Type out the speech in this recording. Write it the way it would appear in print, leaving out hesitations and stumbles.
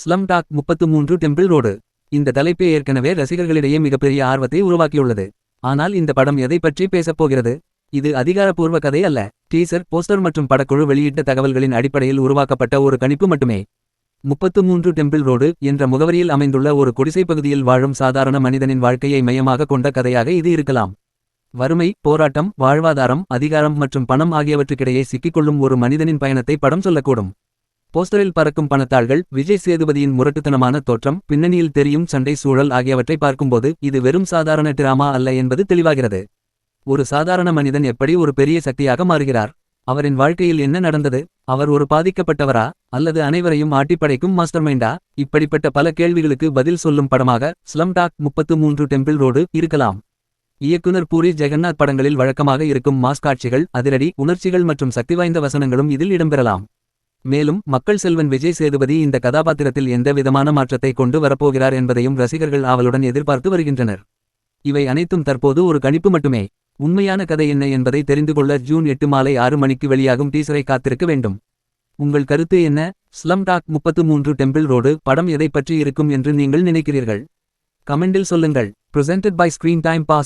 Slum dog 33 temple road. இந்த தலைப்பே ஏற்கனவே ரசிகர்களிடையே மிகப்பெரிய ஆர்வத்தை உருவாக்கியுள்ளது. ஆனால் இந்த படம் எதை பற்றி பேசப்போகிறது? இது அதிகாரப்பூர்வ கதை அல்ல. டீசர், போஸ்டர் மற்றும் படக்குழு வெளியிட்ட தகவல்களின் அடிப்படையில் உருவாக்கப்பட்ட ஒரு கணிப்பு மட்டுமே. 33 டெம்பிள் ரோடு என்ற முகவரியில் அமைந்துள்ள ஒரு குடிசைப் பகுதியில் வாழும் சாதாரண மனிதனின் வாழ்க்கையை மையமாக கொண்ட கதையாக இது இருக்கலாம். வறுமை, போராட்டம், வாழ்வாதாரம், அதிகாரம் மற்றும் பணம் ஆகியவற்றுக்கிடையே சிக்கிக்கொள்ளும் ஒரு மனிதனின் பயணத்தை படம் சொல்லக்கூடும். போஸ்டரில் பறக்கும் பணத்தாள்கள், விஜய் சேதுபதியின் முரட்டுத்தனமான தோற்றம், பின்னணியில் தெரியும் சண்டை சூழல் ஆகியவற்றை பார்க்கும்போது இது வெறும் சாதாரண டிராமா அல்ல என்பது தெளிவாகிறது. ஒரு சாதாரண மனிதன் எப்படி ஒரு பெரிய சக்தியாக மாறுகிறார்? அவரின் வாழ்க்கையில் என்ன நடந்தது? அவர் ஒரு பாதிக்கப்பட்டவரா அல்லது அனைவரையும் ஆட்டிப்படைக்கும் மாஸ்டர்மைண்டா? இப்படிப்பட்ட பல கேள்விகளுக்கு பதில் சொல்லும் படமாக ஸ்லம் டாக் 33 டெம்பிள் ரோடு இருக்கலாம். இயக்குனர் பூரி ஜெகன்னாத் படங்களில் வழக்கமாக இருக்கும் மாஸ் காட்சிகள், அதிரடி உணர்ச்சிகள் மற்றும் சக்திவாய்ந்த வசனங்களும் இதில் இடம்பெறலாம். மேலும் மக்கள் செல்வன் விஜய் சேதுபதி இந்த கதாபாத்திரத்தில் எந்த விதமான மாற்றத்தை கொண்டு வரப்போகிறார் என்பதையும் ரசிகர்கள் ஆவலுடன் எதிர்பார்த்து வருகின்றனர். இவை அனைத்தும் தற்போது ஒரு கணிப்பு மட்டுமே. உண்மையான கதை என்ன என்பதை தெரிந்து கொள்ள ஜூன் 8 மாலை 6 மணிக்கு வெளியாகும் டீசரை காத்திருக்க வேண்டும். உங்கள் கருத்து என்ன? ஸ்லம் டாக் 33 டெம்பிள் ரோடு படம் எதை பற்றி இருக்கும் என்று நீங்கள் நினைக்கிறீர்கள்? கமெண்டில் சொல்லுங்கள். Presented by Screen Time Pass.